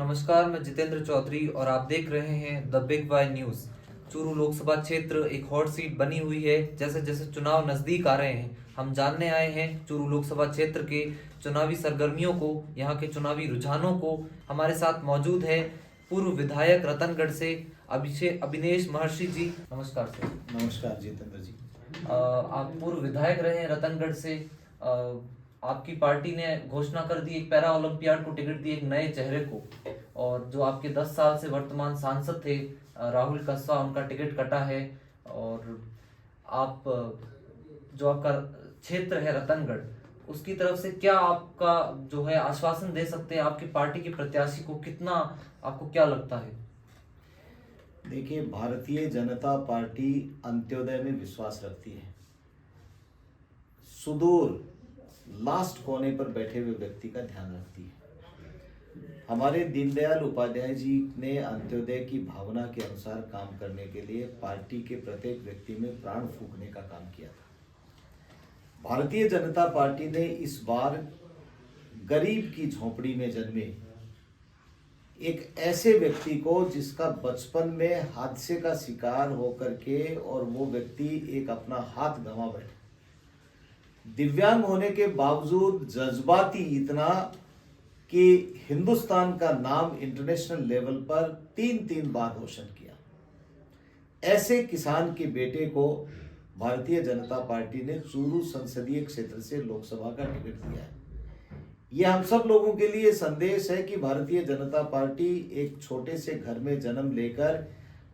नमस्कार, मैं जितेंद्र चौधरी और आप देख रहे हैं the big Y news. Churu Lok Sabha क्षेत्र एक हॉट सीट बनी हुई है। जैसे जैसे चुनाव नज़दीक आ रहे हैं, हम जानने आए हैं चूरू लोकसभा क्षेत्र के चुनावी सरगर्मियों को, यहाँ के चुनावी रुझानों को। हमारे साथ मौजूद है पूर्व विधायक रतनगढ़ से अभिनेश महर्षि जी। नमस्कार सर। नमस्कार जितेंद्र जी। आप पूर्व विधायक रहे हैं रतनगढ़ से। आपकी पार्टी ने घोषणा कर दी एक पैरा ओलंपियाड को टिकट दी एक नए चेहरे को, और जो आपके 10 साल से वर्तमान सांसद थे राहुल कसवा, उनका टिकट कटा है। और आप जो आपका क्षेत्र है रतनगढ़, उसकी तरफ से क्या आपका जो है आश्वासन दे सकते हैं? आपकी पार्टी के प्रत्याशी को कितना, आपको क्या लगता है? देखिए, भारतीय जनता पार्टी अंत्योदय में विश्वास रखती है। सुदूर लास्ट कोने पर बैठे हुए व्यक्ति का ध्यान रखती है। हमारे दीनदयाल उपाध्याय जी ने अंत्योदय की भावना के अनुसार काम करने के लिए पार्टी के प्रत्येक व्यक्ति में प्राण फूंकने का काम किया था। भारतीय जनता पार्टी ने इस बार गरीब की झोपड़ी में जन्मे एक ऐसे व्यक्ति को जिसका बचपन में हादसे का शिकार होकर के और वो व्यक्ति एक अपना हाथ गंवा बैठा, दिव्यांग होने के बावजूद जज्बाती इतना कि हिंदुस्तान का नाम इंटरनेशनल लेवल पर 3 बार रोशन किया। ऐसे किसान के बेटे को भारतीय जनता पार्टी ने चूरू संसदीय क्षेत्र से लोकसभा का टिकट दिया है। यह हम सब लोगों के लिए संदेश है कि भारतीय जनता पार्टी एक छोटे से घर में जन्म लेकर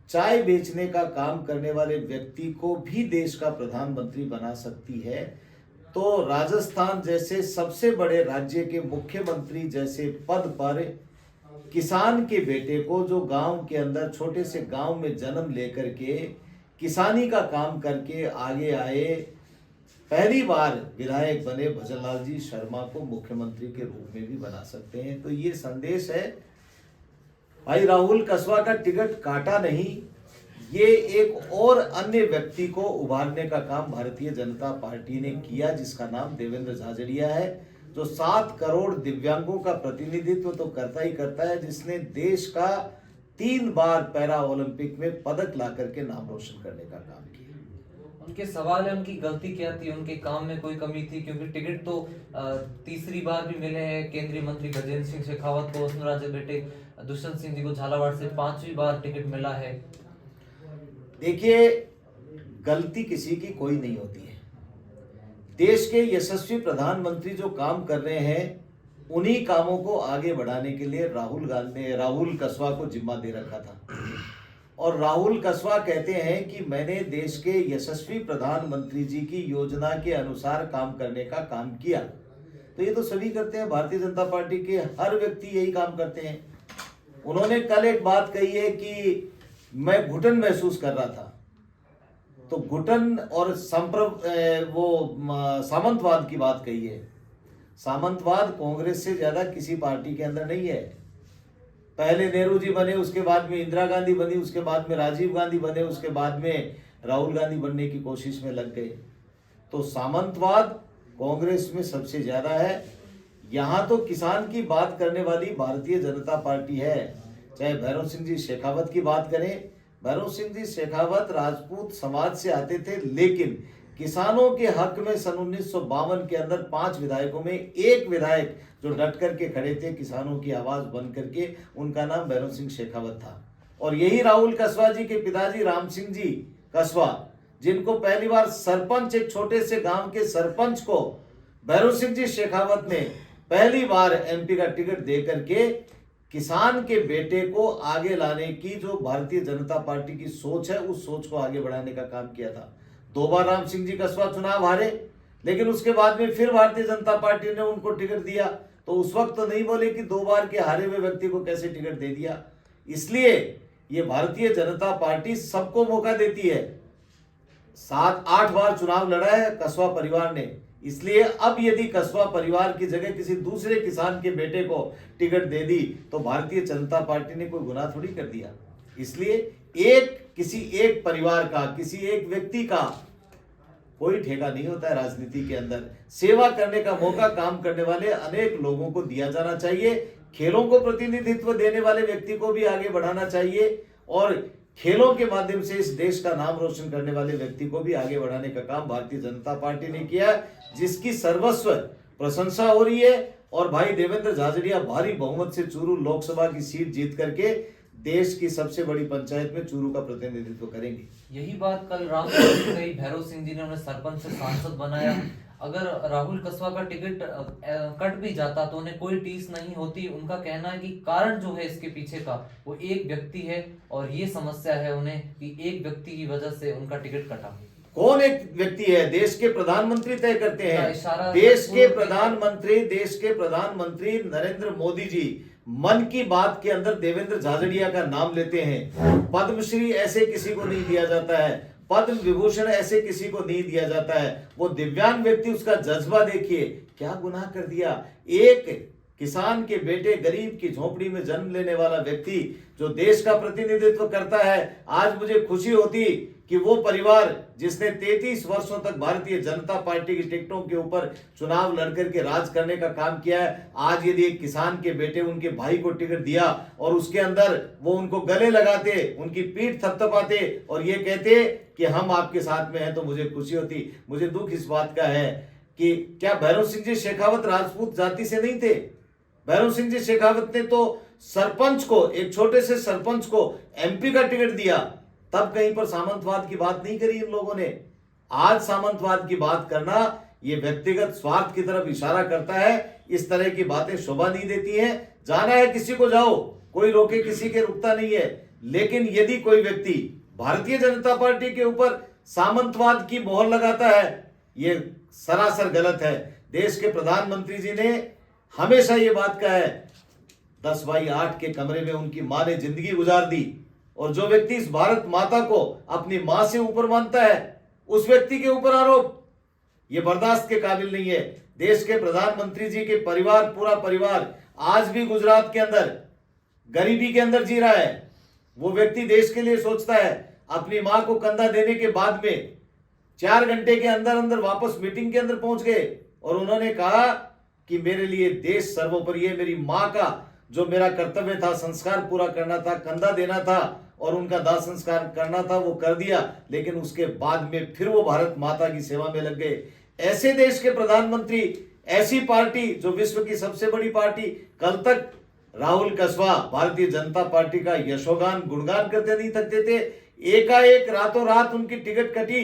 चाय बेचने का काम करने वाले व्यक्ति को भी देश का प्रधानमंत्री बना सकती है। तो राजस्थान जैसे सबसे बड़े राज्य के मुख्यमंत्री जैसे पद पर किसान के बेटे को, जो गांव के अंदर छोटे से गांव में जन्म लेकर के किसानी का काम करके आगे आए, पहली बार विधायक बने भजनलाल जी शर्मा को मुख्यमंत्री के रूप में भी बना सकते हैं। तो ये संदेश है, भाई राहुल कसवा का टिकट काटा नहीं, ये एक और अन्य व्यक्ति को उभारने का काम भारतीय जनता पार्टी ने किया, जिसका नाम देवेंद्र झाझड़िया है, जो 7 करोड़ दिव्यांगों का प्रतिनिधित्व तो करता ही करता है, जिसने देश का 3 बार पैरा ओलंपिक में पदक ला करके नाम रोशन करने का काम किया। उनके सवाल है, उनकी गलती क्या थी? उनके काम में कोई कमी थी? क्योंकि टिकट तो तीसरी बार भी मिले हैं केंद्रीय मंत्री गजेंद्र सिंह शेखावत को, वसुंधरा के बेटे दुष्यंत सिंह जी को झालावाड़ से 5वीं बार टिकट मिला है। देखिए, गलती किसी की कोई नहीं होती है। देश के यशस्वी प्रधानमंत्री जो काम कर रहे हैं, उन्हीं कामों को आगे बढ़ाने के लिए राहुल कसवा को जिम्मा दे रखा था। और राहुल कसवा कहते हैं कि मैंने देश के यशस्वी प्रधानमंत्री जी की योजना के अनुसार काम करने का काम किया। तो ये तो सभी करते हैं, भारतीय जनता पार्टी के हर व्यक्ति यही काम करते हैं। उन्होंने कल एक बात कही है कि मैं घुटन महसूस कर रहा था, तो घुटन और सामंतवाद की बात कही है। सामंतवाद कांग्रेस से ज्यादा किसी पार्टी के अंदर नहीं है। पहले नेहरू जी बने, उसके बाद में इंदिरा गांधी बनी, उसके बाद में राजीव गांधी बने, उसके बाद में राहुल गांधी बनने की कोशिश में लग गए। तो सामंतवाद कांग्रेस में सबसे ज्यादा है। यहाँ तो किसान की बात करने वाली भारतीय जनता पार्टी है। चाहे भैरव सिंह जी शेखावत की बात करें, भैरव सिंह जी शेखावत राजपूत समाज से आते थे, लेकिन किसानों के हक में सन 1952 के अंदर 5 विधायकों में एक विधायक जो डट करके खड़े थे, किसानों की आवाज बन करके, उनका नाम भैरव सिंह शेखावत था। और यही राहुल कसवा जी के पिताजी राम सिंह जी कसवा, जिनको पहली बार सरपंच, एक छोटे से गांव के सरपंच को भैरव सिंह जी शेखावत ने पहली बार एमपी का टिकट दे करके किसान के बेटे को आगे लाने की जो भारतीय जनता पार्टी की सोच है, उस सोच को आगे बढ़ाने का काम किया था। 2 बार राम सिंह जी कसवा चुनाव हारे, लेकिन उसके बाद में फिर भारतीय जनता पार्टी ने उनको टिकट दिया। तो उस वक्त तो नहीं बोले कि 2 बार के हारे हुए व्यक्ति को कैसे टिकट दे दिया। इसलिए ये भारतीय जनता पार्टी सबको मौका देती है। 7-8 बार चुनाव लड़ा है कसवा परिवार ने, इसलिए अब यदि कसवा परिवार की जगह किसी दूसरे किसान के बेटे को टिकट दे दी तो भारतीय जनता पार्टी ने कोई गुनाह थोड़ी कर दिया। इसलिए किसी एक परिवार का, किसी एक व्यक्ति का कोई ठेका नहीं होता है राजनीति के अंदर। सेवा करने का मौका काम करने वाले अनेक लोगों को दिया जाना चाहिए। खेलों को प्रतिनिधित्व देने वाले व्यक्ति को भी आगे बढ़ाना चाहिए और खेलों के माध्यम से इस देश का नाम रोशन करने वाले व्यक्ति को भी आगे बढ़ाने का काम भारतीय जनता पार्टी ने किया, जिसकी सर्वस्व प्रशंसा हो रही है। और भाई देवेंद्र झाझड़िया भारी बहुमत से चूरू लोकसभा की सीट जीत करके देश की सबसे बड़ी पंचायत में चूरू का प्रतिनिधित्व करेंगे। यही बात कल राम ने कही, भैरव सिंह जी ने उन्हें सरपंच से सांसद बनाया। अगर राहुल कसवा का टिकट कट भी जाता तो उन्हें कोई टीस नहीं होती। उनका कहना है कि कारण जो है इसके पीछे का वो एक व्यक्ति है और ये समस्या है उन्हें कि एक व्यक्ति की वजह से उनका टिकट कटा। कौन एक व्यक्ति है? देश के प्रधानमंत्री तय करते हैं। इशारा देश के प्रधानमंत्री नरेंद्र मोदी जी मन की बात के अंदर देवेंद्र झाझड़िया का नाम लेते हैं। पद्मश्री ऐसे किसी को नहीं दिया जाता है, पद्म विभूषण ऐसे किसी को नहीं दिया जाता है। वो दिव्यांग व्यक्ति, उसका जज्बा देखिए, क्या गुनाह कर दिया। एक किसान के बेटे, गरीब की झोपड़ी में जन्म लेने वाला व्यक्ति जो देश का प्रतिनिधित्व करता है। आज मुझे खुशी होती कि वो परिवार जिसने 33 वर्षों तक भारतीय जनता पार्टी की टिकटों के ऊपर चुनाव लड़कर के राज करने का काम किया है, आज यदि एक किसान के बेटे उनके भाई को टिकट दिया और उसके अंदर वो उनको गले लगाते, उनकी पीठ थपथपाते और ये कहते कि हम आपके साथ में हैं, तो मुझे खुशी होती। मुझे दुख इस बात का है कि क्या भैरव सिंह जी शेखावत राजपूत जाति से नहीं थे? भैरव सिंह जी शेखावत ने तो सरपंच को, एक छोटे से सरपंच को एमपी का टिकट दिया, तब कहीं पर सामंतवाद की बात नहीं करी इन लोगों ने। आज सामंतवाद की बात करना ये व्यक्तिगत स्वार्थ की तरफ इशारा करता है। इस तरह की बातें शोभा नहीं देती हैं। जाना है किसी को जाओ, कोई रोके किसी के रुकता नहीं है। लेकिन यदि कोई व्यक्ति भारतीय जनता पार्टी के ऊपर सामंतवाद की मोहर लगाता है, ये सरासर गलत है। देश के प्रधानमंत्री जी ने हमेशा ये बात कहा है, 10/8 के कमरे में उनकी मां ने जिंदगी गुजार दी, और जो व्यक्ति इस भारत माता को अपनी मां से ऊपर मानता है, उस व्यक्ति के ऊपर आरोप ये बर्दाश्त के काबिल नहीं है। देश के प्रधानमंत्री जी के परिवार, पूरा परिवार आज भी गुजरात के अंदर गरीबी के अंदर जी रहा है। वो व्यक्ति देश के लिए सोचता है। अपनी मां को कंधा देने के बाद में 4 घंटे के अंदर अंदर वापस मीटिंग के अंदर पहुंच गए और उन्होंने कहा कि मेरे लिए देश सर्वोपरि है। मेरी मां का जो मेरा कर्तव्य था, संस्कार पूरा करना था, कंधा देना था और उनका दाह संस्कार करना था, वो कर दिया। लेकिन उसके बाद में फिर वो भारत माता की सेवा में लग गए। ऐसे देश के प्रधानमंत्री, ऐसी पार्टी जो विश्व की सबसे बड़ी पार्टी, कल तक राहुल कसवा भारतीय जनता पार्टी का यशोगान गुणगान करते नहीं थकते थे। एकाएक रातों रात उनकी टिकट कटी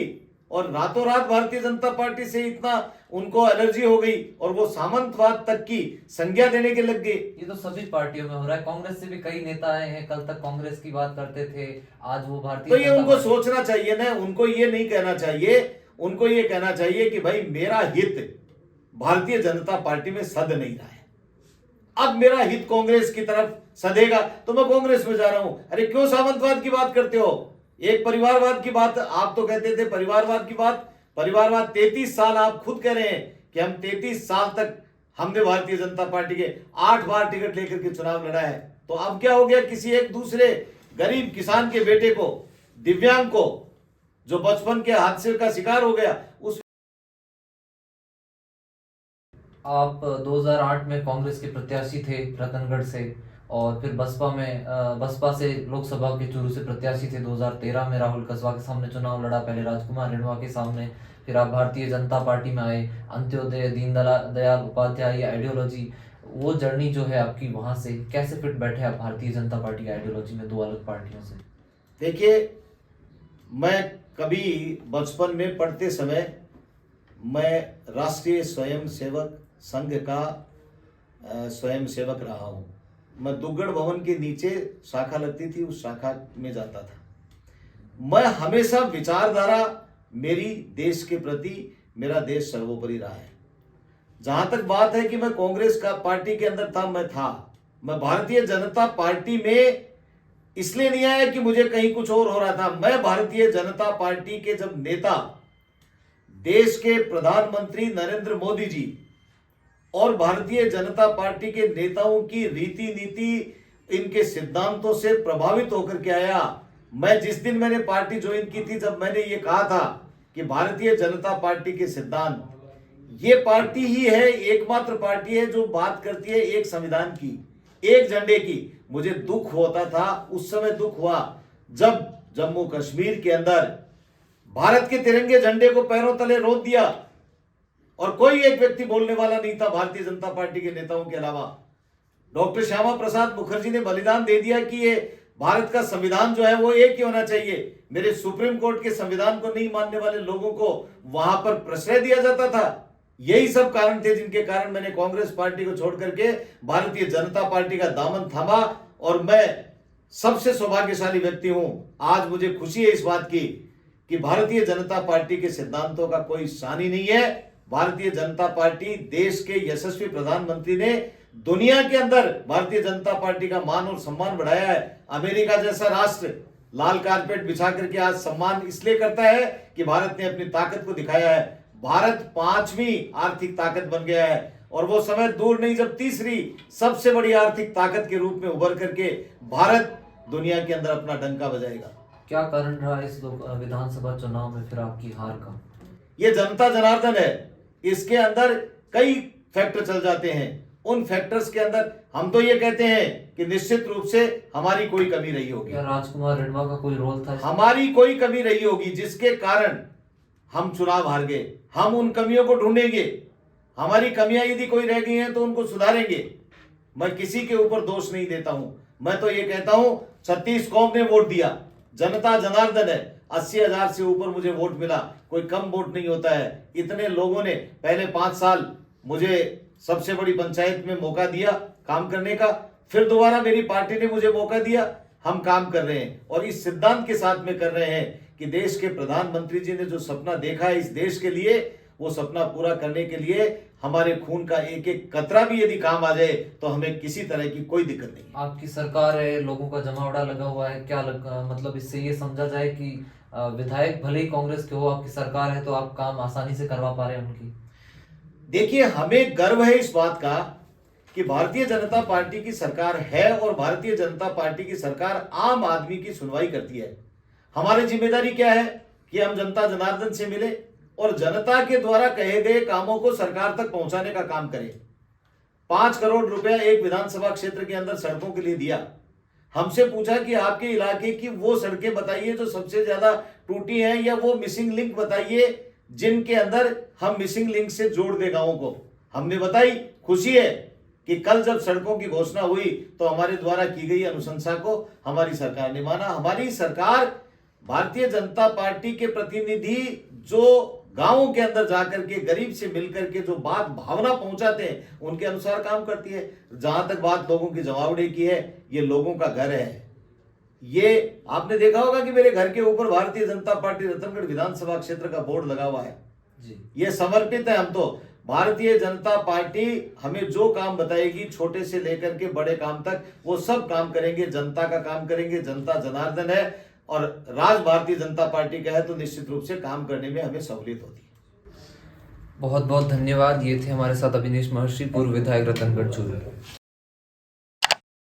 और रातों रात भारतीय जनता पार्टी से इतना उनको एलर्जी हो गई और वो सामंतवाद तक की संज्ञा देने के लग गए। ये तो सभी पार्टियों में हो रहा है। कांग्रेस से भी कई नेता आए हैं, कल तक कांग्रेस की बात करते थे, आज वो भारतीय। तो ये उनको सोचना चाहिए ना, उनको ये नहीं कहना चाहिए। उनको ये कहना चाहिए कि भाई मेरा हित भारतीय जनता पार्टी में सद नहीं रहा है, अब मेरा हित कांग्रेस की तरफ सदेगा तो मैं कांग्रेस में जा रहा हूं। अरे क्यों सामंतवाद की बात करते हो? एक परिवारवाद की बात आप तो कहते थे, परिवारवाद की बात, परिवारवाद 33 साल आप खुद कह रहे हैं कि हम 33 साल तक हमने भारतीय जनता पार्टी के 8 बार टिकट लेकर के चुनाव लड़ा है। तो अब क्या हो गया? किसी एक दूसरे गरीब किसान के बेटे को, दिव्यांग को, जो बचपन के हादसे का शिकार हो गया, उस आप 2008 में कांग्रेस के प्रत्याशी थे रतनगढ़ से और फिर बसपा से लोकसभा के चूरू से प्रत्याशी थे। 2013 में राहुल कसवा के सामने चुनाव लड़ा, पहले राजकुमार रिणवा के सामने, फिर आप भारतीय जनता पार्टी में आए। अंत्योदय, दीनदयाल उपाध्याय आइडियोलॉजी, वो जर्नी जो है आपकी, वहां से कैसे फिट बैठे आप भारतीय जनता पार्टी की आइडियोलॉजी में दो अलग पार्टियों से? देखिए, मैं कभी बचपन में पढ़ते समय मैं राष्ट्रीय स्वयंसेवक संघ का स्वयंसेवक रहा हूँ। मैं दुग्गड़ भवन के नीचे शाखा लगती थी, उस शाखा में जाता था। मैं हमेशा विचारधारा मेरी देश के प्रति, मेरा देश सर्वोपरि रहा है। जहां तक बात है कि मैं कांग्रेस का पार्टी के अंदर था, मैं भारतीय जनता पार्टी में इसलिए नहीं आया कि मुझे कहीं कुछ और हो रहा था। मैं भारतीय जनता पार्टी के जब नेता, देश के प्रधानमंत्री नरेंद्र मोदी जी और भारतीय जनता पार्टी के नेताओं की रीति नीति, इनके सिद्धांतों से प्रभावित होकर के आया। मैं जिस दिन मैंने पार्टी ज्वाइन की थी, जब मैंने ये कहा था कि भारतीय जनता पार्टी के सिद्धांत, ये पार्टी ही है, एकमात्र पार्टी है जो बात करती है एक संविधान की, एक झंडे की। मुझे दुख होता था, उस समय दुख हुआ जब जम्मू कश्मीर के अंदर भारत के तिरंगे झंडे को पैरों तले रोक दिया और कोई एक व्यक्ति बोलने वाला नहीं था भारतीय जनता पार्टी के नेताओं के अलावा। डॉक्टर श्यामा प्रसाद मुखर्जी ने बलिदान दे दिया कि ये भारत का संविधान जो है वो एक ही होना चाहिए। मेरे सुप्रीम कोर्ट के संविधान को नहीं मानने वाले लोगों को वहां पर प्रश्रय दिया जाता था। यही सब कारण थे जिनके कारण मैंने कांग्रेस पार्टी को छोड़ करके भारतीय जनता पार्टी का दामन थामा और मैं सबसे सौभाग्यशाली व्यक्ति हूं। आज मुझे खुशी है इस बात की कि भारतीय जनता पार्टी के सिद्धांतों का कोई सानी नहीं है। भारतीय जनता पार्टी, देश के यशस्वी प्रधानमंत्री ने दुनिया के अंदर भारतीय जनता पार्टी का मान और सम्मान बढ़ाया है। अमेरिका जैसा राष्ट्र लाल कारपेट बिछा करके आज सम्मान इसलिए करता है कि भारत ने अपनी ताकत को दिखाया है। भारत 5वीं आर्थिक ताकत बन गया है और वो समय दूर नहीं जब तीसरी सबसे बड़ी आर्थिक ताकत के रूप में उभर करके भारत दुनिया के अंदर अपना डंका बजाएगा। क्या कारण रहा इस विधानसभा चुनाव में फिर आपकी हार का? ये जनता जनार्दन है, इसके अंदर कई फैक्टर चल जाते हैं। उन फैक्टर्स के अंदर हम तो ये कहते हैं कि निश्चित रूप से हमारी कोई कमी रही होगी। क्या राजकुमार रिणवा का कोई रोल था? हमारी कोई कमी रही होगी जिसके कारण हम चुनाव हार गए। हम उन कमियों को ढूंढेंगे। हमारी कमियां यदि कोई रह गई हैं तो उनको सुधारेंगे। मैं किसी के ऊपर दोष नहीं देता हूं। मैं तो ये कहता हूं 36 कौम ने वोट दिया, जनता जनार्दन है। 80,000 से ऊपर मुझे वोट मिला, कोई कम वोट नहीं होता है। इतने लोगों ने पहले 5 साल मुझे सबसे बड़ी पंचायत में मौका दिया काम करने का, फिर दोबारा मेरी पार्टी ने मुझे मौका दिया। हम काम कर रहे हैं और इस सिद्धांत के साथ में कर रहे हैं कि देश के प्रधानमंत्री जी ने जो सपना देखा है इस देश के लिए, वो सपना पूरा करने के लिए हमारे खून का एक एक कतरा भी यदि काम आ जाए तो हमें किसी तरह की कोई दिक्कत नहीं। आपकी सरकार है, लोगों का जमावड़ा लगा हुआ है, क्या मतलब इससे ये समझा जाए कि विधायक भले ही कांग्रेस के हो, आपकी सरकार है तो आप काम आसानी से करवा पा रहे हैं उनकी? देखिए, हमें गर्व है इस बात का कि भारतीय जनता पार्टी की सरकार है और भारतीय जनता पार्टी की सरकार आम आदमी की सुनवाई करती है। हमारी जिम्मेदारी क्या है कि हम जनता जनार्दन से मिले और जनता के द्वारा कहे गए कामों को सरकार तक पहुंचाने का काम करें। 5 करोड़ रुपया एक विधानसभा क्षेत्र के अंदर सड़कों के लिए दिया। हमसे पूछा कि आपके इलाके की वो सड़कें बताइए जो सबसे ज्यादा टूटी हैं, या वो मिसिंग लिंक बताइए जिनके अंदर हम मिसिंग लिंक से जोड़ दे गांवों को। हमने बताई। खुशी है कि कल जब सड़कों की घोषणा हुई तो हमारे द्वारा की गई अनुशंसा को हमारी सरकार ने माना। हमारी सरकार भारतीय जनता पार्टी के प्रतिनिधि जो गांवों के अंदर जाकर के गरीब से मिलकर के जो बात भावना पहुंचाते हैं उनके अनुसार काम करती है। जहां तक बात लोगों की जमावड़े की है, ये लोगों का घर है। ये आपने देखा होगा कि मेरे घर के ऊपर भारतीय जनता पार्टी रतनगढ़ विधानसभा क्षेत्र का बोर्ड लगा हुआ है जी। ये समर्पित है। हम तो भारतीय जनता पार्टी हमें जो काम बताएगी, छोटे से लेकर के बड़े काम तक, वो सब काम करेंगे। जनता का काम करेंगे। जनता जनार्दन है और राज भारतीय जनता पार्टी का है तो निश्चित रूप से काम करने में हमें सहूलियत होती है। बहुत बहुत धन्यवाद। ये थे हमारे साथ अभिनेश महर्षि, पूर्व विधायक रतनगढ़ चूरू।